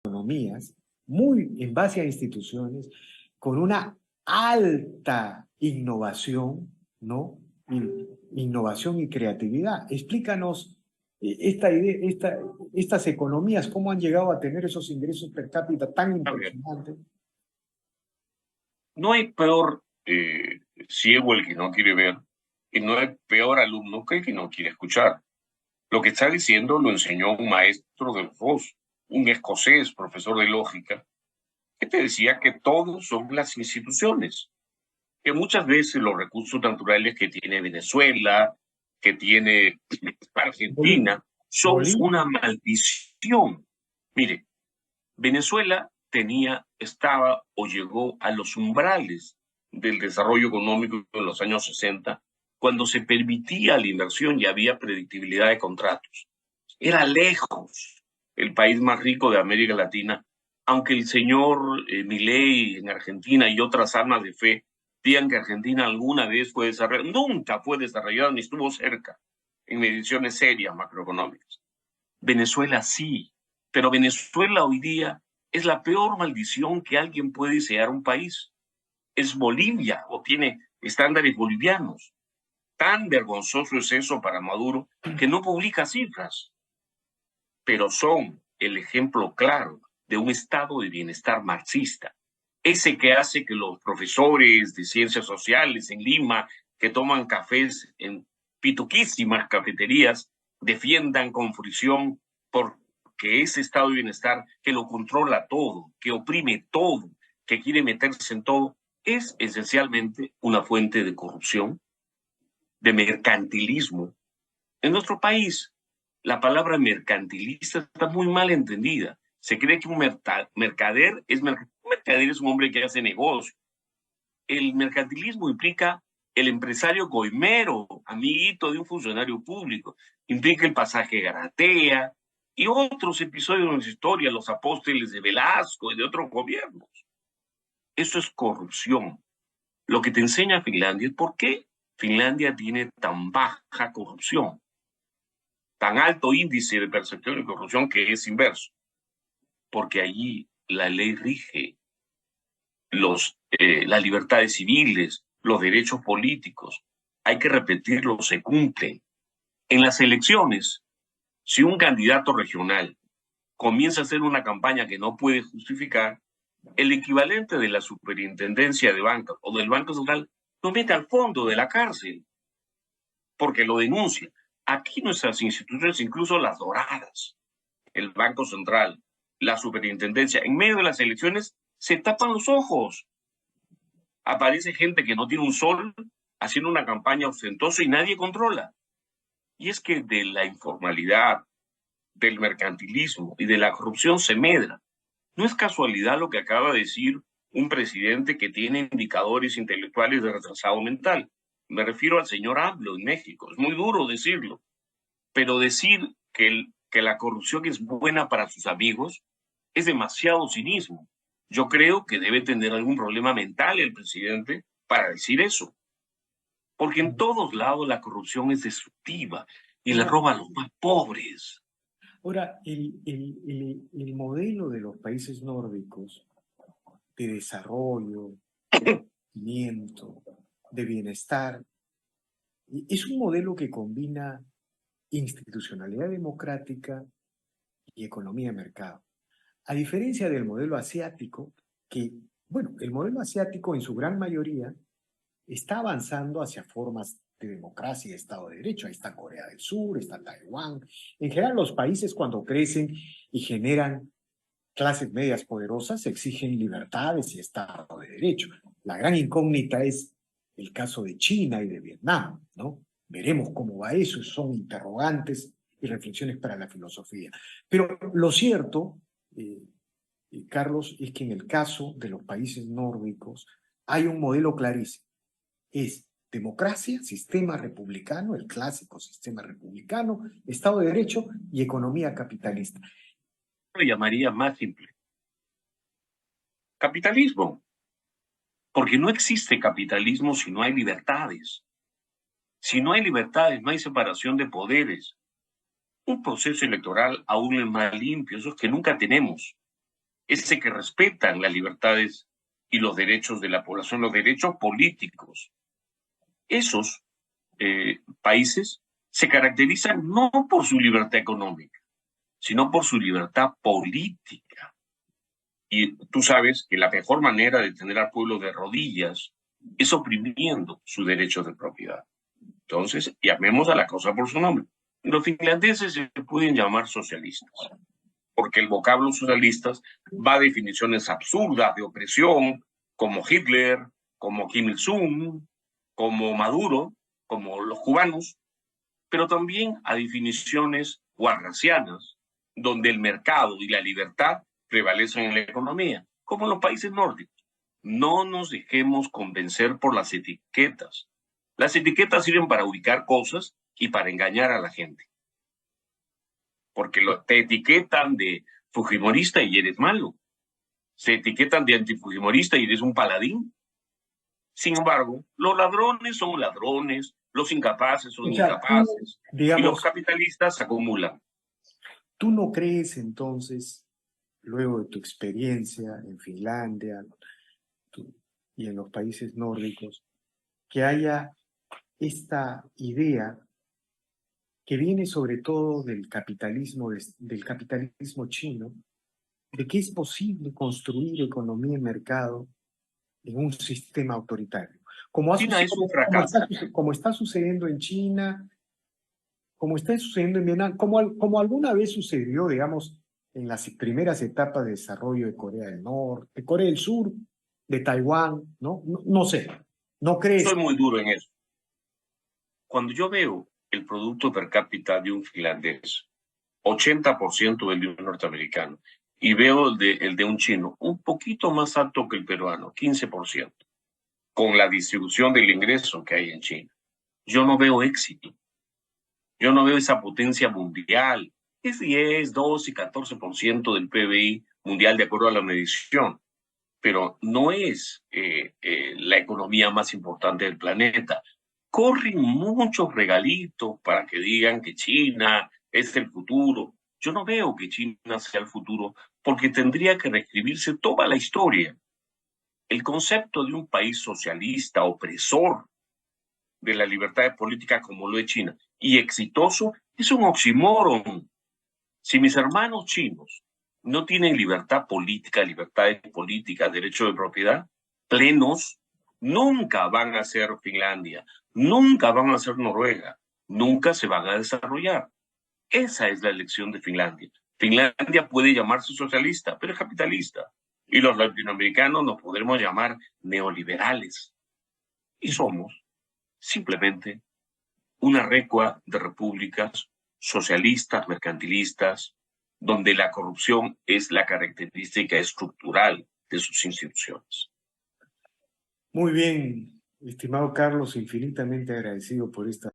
economías, muy en base a instituciones, con una alta innovación, ¿no? Innovación y creatividad. Explícanos esta idea, estas economías, cómo han llegado a tener esos ingresos per cápita tan A ver, impresionantes. no hay peor ciego el que no quiere ver, y no hay peor alumno que el que no quiere escuchar. Lo que está diciendo lo enseñó un maestro de los dos, un escocés, profesor de lógica, que te decía que todos son las instituciones, que muchas veces los recursos naturales que tiene Venezuela, que tiene Bolivia. Argentina, son Bolivia. una maldición. Mire, Venezuela estaba o llegó a los umbrales del desarrollo económico en los años 60, cuando se permitía la inversión y había predictibilidad de contratos. Era lejos el país más rico de América Latina, aunque el señor Milei en Argentina y otras almas de fe digan que Argentina alguna vez fue desarrollada, nunca fue desarrollada ni estuvo cerca en mediciones serias macroeconómicas. Venezuela sí, pero Venezuela hoy día es la peor maldición que alguien puede desear a un país. Es Bolivia o tiene estándares bolivianos. Tan vergonzoso es eso para Maduro que no publica cifras, pero son el ejemplo claro de un estado de bienestar marxista. Ese que hace que los profesores de ciencias sociales en Lima, que toman cafés en pituquísimas cafeterías, defiendan con fruición porque ese estado de bienestar que lo controla todo, que oprime todo, que quiere meterse en todo, es esencialmente una fuente de corrupción, de mercantilismo. En nuestro país, la palabra mercantilista está muy mal entendida. Se cree que un mercader un mercader es un hombre que hace negocio. El mercantilismo implica el empresario coimero, amiguito de un funcionario público. Implica el pasaje Garatea y otros episodios de nuestra historia, los apóstoles de Velasco y de otros gobiernos. Eso es corrupción. Lo que te enseña Finlandia es por qué Finlandia tiene tan baja corrupción, tan alto índice de percepción de corrupción que es inverso, porque allí la ley rige las libertades civiles, los derechos políticos. Hay que repetirlo, se cumplen. En las elecciones, si un candidato regional comienza a hacer una campaña que no puede justificar, el equivalente de la superintendencia de banca o del Banco Central lo mete al fondo de la cárcel porque lo denuncia. Aquí nuestras instituciones, incluso las doradas, el Banco Central, la superintendencia, en medio de las elecciones se tapan los ojos. Aparece gente que no tiene un sol haciendo una campaña ostentosa y nadie controla. Y es que de la informalidad, del mercantilismo y de la corrupción se medra. No es casualidad lo que acaba de decir un presidente que tiene indicadores intelectuales de retrasado mental. Me refiero al señor AMLO en México. Es muy duro decirlo, pero decir que la corrupción es buena para sus amigos es demasiado cinismo. Yo creo que debe tener algún problema mental el presidente para decir eso, porque en todos lados la corrupción es destructiva y le Ahora, roba a los más pobres. ahora el modelo de los países nórdicos de desarrollo, de crecimiento, de bienestar, es un modelo que combina institucionalidad democrática y economía de mercado. A diferencia del modelo asiático, que, bueno, el modelo asiático en su gran mayoría está avanzando hacia formas de democracia y de Estado de Derecho. Ahí está Corea del Sur, está Taiwán. En general, los países cuando crecen y generan clases medias poderosas exigen libertades y Estado de Derecho. La gran incógnita es el caso de China y de Vietnam, ¿no? Veremos cómo va eso, son interrogantes y reflexiones para la filosofía. Pero lo cierto, Carlos, es que en el caso de los países nórdicos hay un modelo clarísimo. Es democracia, sistema republicano, el clásico sistema republicano, Estado de Derecho y economía capitalista. Lo llamaría más simple. Capitalismo, porque no existe capitalismo si no hay libertades. Si no hay libertades, no hay separación de poderes. Un proceso electoral aún es más limpio, eso es que nunca tenemos. ese que respetan las libertades y los derechos de la población, los derechos políticos. Esos países se caracterizan no por su libertad económica, sino por su libertad política. Y tú sabes que la mejor manera de tener al pueblo de rodillas es oprimiendo sus derechos de propiedad. Entonces, llamemos a la cosa por su nombre. Los finlandeses se pueden llamar socialistas, porque el vocablo socialistas va a definiciones absurdas de opresión, como Hitler, como Kim Il-sung, como Maduro, como los cubanos, pero también a definiciones guarracianas, donde el mercado y la libertad prevalecen en la economía, como en los países nórdicos. No nos dejemos convencer por las etiquetas. Las etiquetas sirven para ubicar cosas y para engañar a la gente. Porque te etiquetan de fujimorista y eres malo. Se etiquetan de antifujimorista y eres un paladín. Sin embargo, los ladrones son ladrones, los incapaces son incapaces, digamos, y los capitalistas acumulan. ¿Tú no crees entonces, luego de tu experiencia en Finlandia y en los países nórdicos, que haya esta idea que viene sobre todo del capitalismo chino, de que es posible construir economía y mercado en un sistema autoritario? Como Es un fracaso. Como está sucediendo en China, como está sucediendo en Vietnam, como alguna vez sucedió, digamos, en las primeras etapas de desarrollo de Corea del Norte, de Corea del Sur, de Taiwán, ¿no? No sé, ¿no crees? Soy muy duro en eso. Cuando yo veo el producto per cápita de un finlandés, 80% del de un norteamericano, y veo el de un chino un poquito más alto que el peruano, 15%, con la distribución del ingreso que hay en China, yo no veo éxito. Yo no veo esa potencia mundial. Es 10, 12 y 14% del PBI mundial de acuerdo a la medición, pero no es la economía más importante del planeta. Corren muchos regalitos para que digan que China es el futuro. Yo no veo que China sea el futuro porque tendría que reescribirse toda la historia. El concepto de un país socialista, opresor de la libertad política como lo es China, y exitoso, es un oxímoron. Si mis hermanos chinos no tienen libertad política, derecho de propiedad, plenos, nunca van a ser Finlandia, nunca van a ser Noruega, nunca se van a desarrollar. Esa es la elección de Finlandia. Finlandia puede llamarse socialista, pero es capitalista. Y los latinoamericanos nos podremos llamar neoliberales. Y somos simplemente una recua de repúblicas socialistas, mercantilistas, donde la corrupción es la característica estructural de sus instituciones. Muy bien, estimado Carlos, infinitamente agradecido por esta